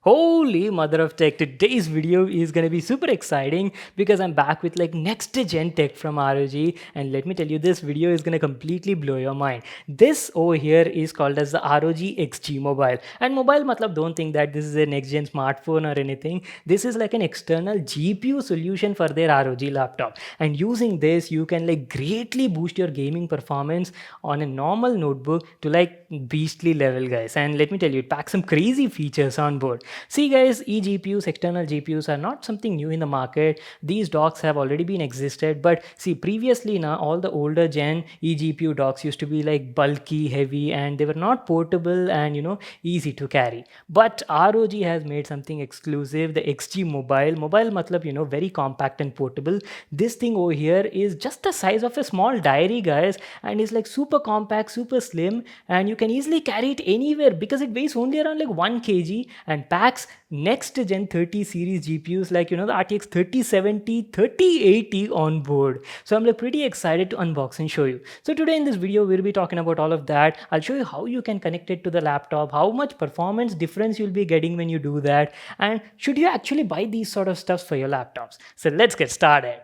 Holy mother of tech, today's video is gonna be super exciting because I'm back with like next gen tech from ROG, and let me tell you, this video is gonna completely blow your mind. This over here is called as the ROG XG mobile, and mobile matlab don't think that this is a next gen smartphone or anything. This is like an external GPU solution for their ROG laptop, and using this you can like greatly boost your gaming performance on a normal notebook to like beastly level, guys. And let me tell you, it packs some crazy features on board. See guys, eGPUs, external GPUs are not something new in the market. These docks have already been existed, but see, previously now all the older gen eGPU docks used to be like bulky, heavy, and they were not portable and easy to carry. But ROG has made something exclusive, the XG mobile. Mobile matlab very compact and portable. This thing over here is just the size of a small diary, guys, and is like super compact, super slim, and you can easily carry it anywhere because it weighs only around like 1 kg and packs next gen 30 series GPUs like the RTX 3070, 3080 on board. So I'm like pretty excited to unbox and show you. So today in this video we'll be talking about all of that. I'll show you how you can connect it to the laptop, how much performance difference you'll be getting when you do that, and should you actually buy these sort of stuffs for your laptops. So let's get started.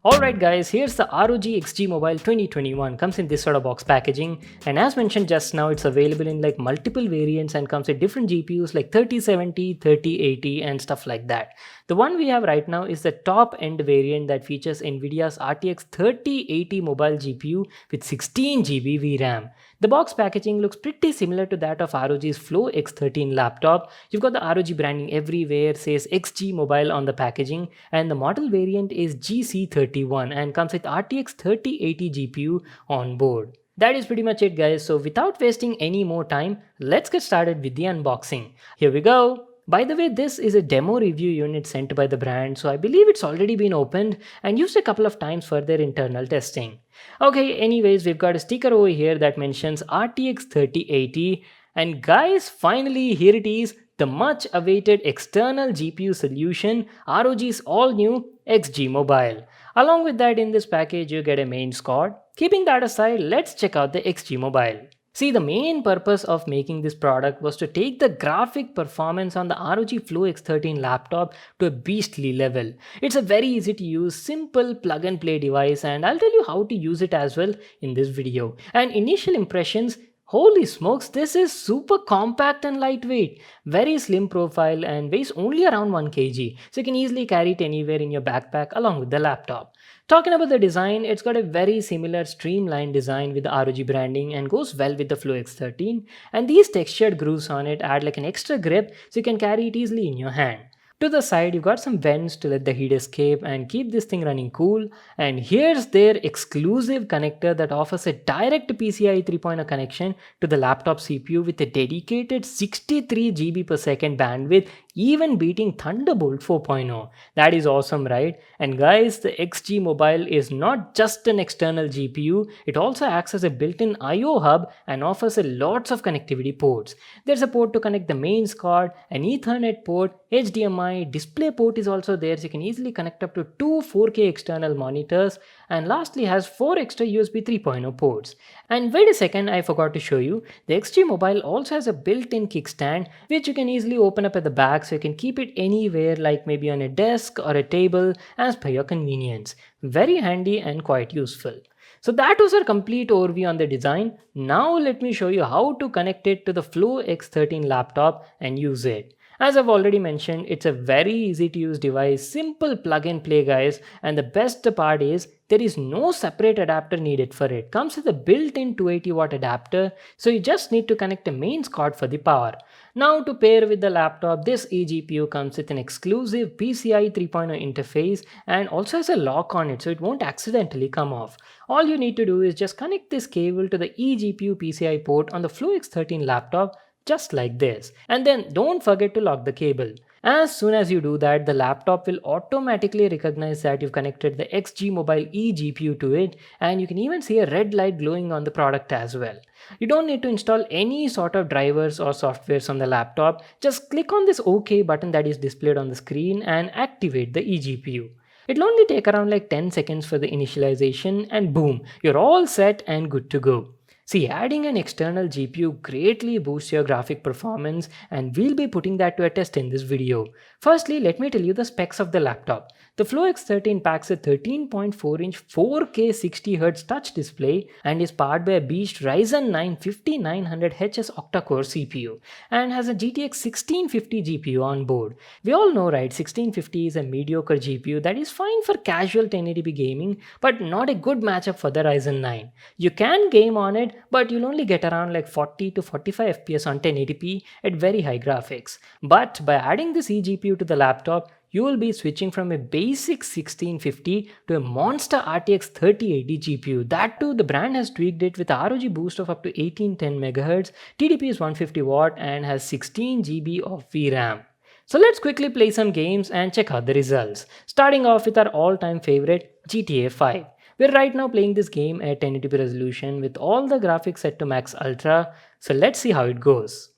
Alright guys, here's the ROG XG Mobile 2021. Comes in this sort of box packaging, and as mentioned just now, it's available in like multiple variants and comes with different GPUs like 3070, 3080 and stuff like that. The one we have right now is the top end variant that features Nvidia's RTX 3080 mobile GPU with 16GB VRAM. The box packaging looks pretty similar to that of ROG's Flow X13 laptop. You've got the ROG branding everywhere, says XG Mobile on the packaging, and the model variant is GC31 and comes with RTX 3080 GPU on board. That is pretty much it, guys. So without wasting any more time, let's get started with the unboxing. Here we go. By the way, this is a demo review unit sent by the brand, so I believe it's already been opened and used a couple of times for their internal testing. Okay, anyways, we've got a sticker over here that mentions RTX 3080, and guys, finally here it is, the much awaited external GPU solution, ROG's all new XG Mobile. Along with that, in this package you get a mains card. Keeping that aside, let's check out the XG Mobile. See, the main purpose of making this product was to take the graphic performance on the ROG Flow X13 laptop to a beastly level. It's a very easy to use, simple plug and play device, and I'll tell you how to use it as well in this video. And initial impressions, holy smokes, this is super compact and lightweight, very slim profile and weighs only around 1 kg, so you can easily carry it anywhere in your backpack along with the laptop. Talking about the design, it's got a very similar streamlined design with the ROG branding and goes well with the Flow X13, and these textured grooves on it add like an extra grip so you can carry it easily in your hand. To the side, you've got some vents to let the heat escape and keep this thing running cool. And here's their exclusive connector that offers a direct PCIe 3.0 connection to the laptop CPU with a dedicated 63 GB per second bandwidth, even beating Thunderbolt 4.0. That is awesome, right? And guys, the XG Mobile is not just an external GPU, it also acts as a built-in I/O hub and offers a lots of connectivity ports. There's a port to connect the mains card, an Ethernet port, HDMI, display port is also there, so you can easily connect up to 2 4K external monitors, and lastly has 4 extra USB 3.0 ports. And wait a second, I forgot to show you, the XG Mobile also has a built-in kickstand which you can easily open up at the back so you can keep it anywhere, like maybe on a desk or a table as per your convenience. Very handy and quite useful. So that was our complete overview on the design. Now let me show you how to connect it to the Flow X13 laptop and use it. As I've already mentioned, it's a very easy to use device, simple plug and play, guys, and the best part is there is no separate adapter needed for it. Comes with a built-in 280 watt adapter, so you just need to connect a mains card for the power. Now to pair with the laptop, this eGPU comes with an exclusive PCIe 3.0 interface and also has a lock on it so it won't accidentally come off. All you need to do is just connect this cable to the eGPU PCI port on the Flow X13 laptop, just like this, and then don't forget to lock the cable. As soon as you do that, the laptop will automatically recognize that you've connected the XG Mobile eGPU to it, and you can even see a red light glowing on the product as well. You don't need to install any sort of drivers or softwares on the laptop, just click on this OK button that is displayed on the screen and activate the eGPU. It'll only take around like 10 seconds for the initialization and boom, you're all set and good to go. See, adding an external GPU greatly boosts your graphic performance and we'll be putting that to a test in this video. Firstly, let me tell you the specs of the laptop. The Flow X13 packs a 13.4-inch 4K 60Hz touch display and is powered by a beast Ryzen 9 5900HS octa-core CPU and has a GTX 1650 GPU on board. We all know, right, 1650 is a mediocre GPU that is fine for casual 1080p gaming but not a good matchup for the Ryzen 9. You can game on it, but you'll only get around like 40 to 45 FPS on 1080p at very high graphics. But by adding this eGPU to the laptop, you will be switching from a basic 1650 to a monster RTX 3080 GPU. That too, the brand has tweaked it with a ROG boost of up to 1810 MHz, TDP is 150 watt and has 16 GB of VRAM. So let's quickly play some games and check out the results. Starting off with our all-time favorite, GTA 5. We're right now playing this game at 1080p resolution with all the graphics set to max ultra, so let's see how it goes.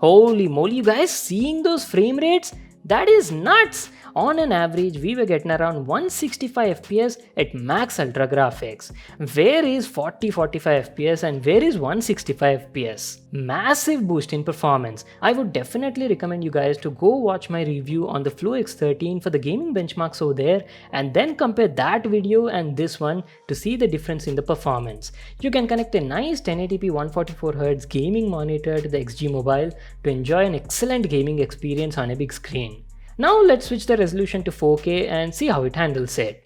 Holy moly, you guys, seeing those frame rates? That is nuts! On an average, we were getting around 165 FPS at max ultra graphics. Where is 40-45 FPS and where is 165 FPS? Massive boost in performance. I would definitely recommend you guys to go watch my review on the Flow X13 for the gaming benchmarks over there and then compare that video and this one to see the difference in the performance. You can connect a nice 1080p 144Hz gaming monitor to the XG Mobile to enjoy an excellent gaming experience on a big screen. Now let's switch the resolution to 4K and see how it handles it.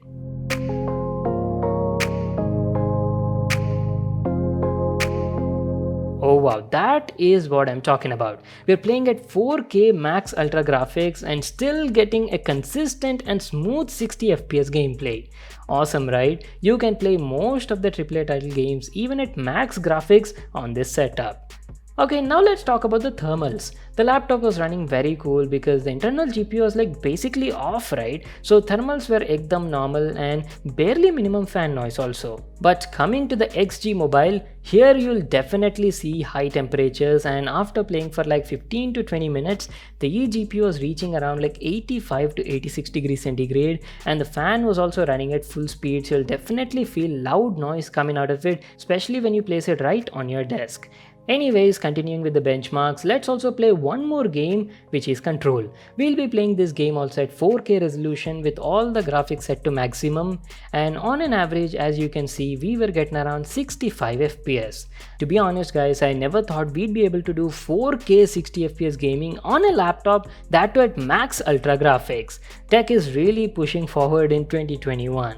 Oh wow, that is what I'm talking about. We're playing at 4K max ultra graphics and still getting a consistent and smooth 60 FPS gameplay. Awesome, right? You can play most of the AAA title games even at max graphics on this setup. Okay, now let's talk about the thermals. The laptop was running very cool because the internal GPU was like basically off, right? So thermals were ekdam normal and barely minimum fan noise also. But coming to the XG Mobile, here you'll definitely see high temperatures and after playing for like 15 to 20 minutes, the eGPU was reaching around like 85 to 86 degrees centigrade and the fan was also running at full speed, so you'll definitely feel loud noise coming out of it, especially when you place it right on your desk. Anyways, continuing with the benchmarks, let's also play one more game, which is Control. We'll be playing this game also at 4K resolution with all the graphics set to maximum, and on an average, as you can see, we were getting around 65 FPS. To be honest guys, I never thought we'd be able to do 4K 60 FPS gaming on a laptop, that too at max ultra graphics. Tech is really pushing forward in 2021.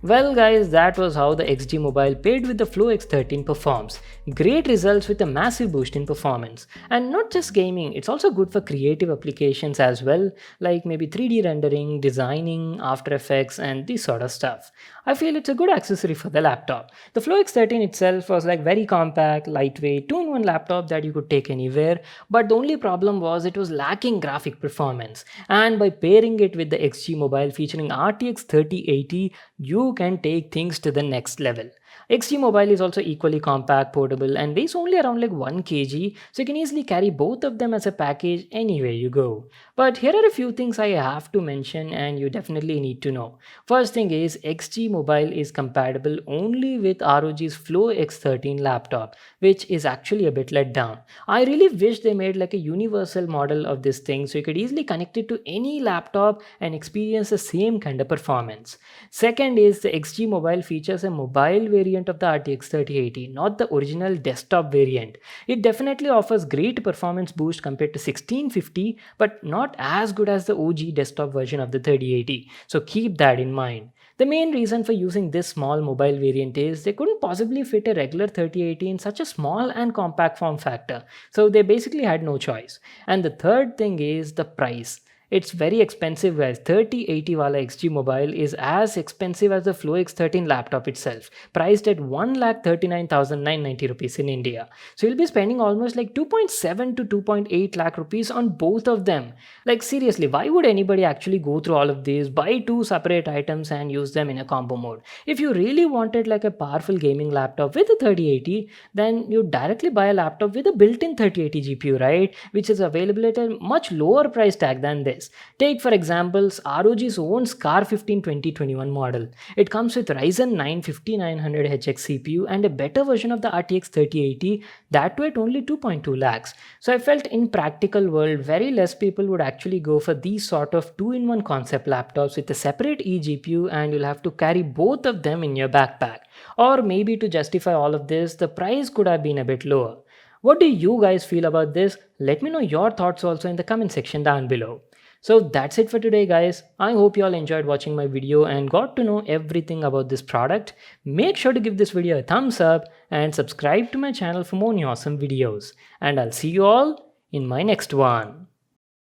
Well guys, that was how the XG Mobile paired with the Flow X13 performs. Great results with a massive boost in performance. And not just gaming, it's also good for creative applications as well, like maybe 3D rendering, designing, After Effects and this sort of stuff. I feel it's a good accessory for the laptop. The Flow X13 itself was like very compact, lightweight, 2-in-1 laptop that you could take anywhere, but the only problem was it was lacking graphic performance. And by pairing it with the XG Mobile featuring RTX 3080, you can take things to the next level. XG Mobile is also equally compact, portable and weighs only around like 1 kg, so you can easily carry both of them as a package anywhere you go. But here are a few things I have to mention and you definitely need to know. First thing is XG Mobile is compatible only with ROG's Flow X13 laptop, which is actually a bit let down. I really wish they made like a universal model of this thing so you could easily connect it to any laptop and experience the same kind of performance. Second is the XG Mobile features a mobile variant of the RTX 3080, not the original desktop variant. It definitely offers great performance boost compared to 1650, but not as good as the OG desktop version of the 3080, so keep that in mind. The main reason for using this small mobile variant is they couldn't possibly fit a regular 3080 in such a small and compact form factor, so they basically had no choice. And the third thing is the price. It's very expensive, guys. 3080 wala XG mobile is as expensive as the Flow X13 laptop itself, priced at 1,39,990 rupees in India. So you'll be spending almost like 2.7 to 2.8 lakh rupees on both of them. Like seriously, why would anybody actually go through all of these, buy two separate items and use them in a combo mode? If you really wanted like a powerful gaming laptop with a 3080, then you directly buy a laptop with a built-in 3080 GPU, right? Which is available at a much lower price tag than this. Take for examples ROG's own Scar 15 2021 model. It comes with Ryzen 9 5900HX CPU and a better version of the RTX 3080, that too at only 2.2 lakhs. So I felt in practical world, very less people would actually go for these sort of two-in-one concept laptops with a separate eGPU, and you'll have to carry both of them in your backpack. Or maybe to justify all of this, the price could have been a bit lower. What do you guys feel about this? Let me know your thoughts also in the comment section down below. So that's it for today, guys. I hope you all enjoyed watching my video and got to know everything about this product. Make sure to give this video a thumbs up and subscribe to my channel for more awesome videos. And I'll see you all in my next one.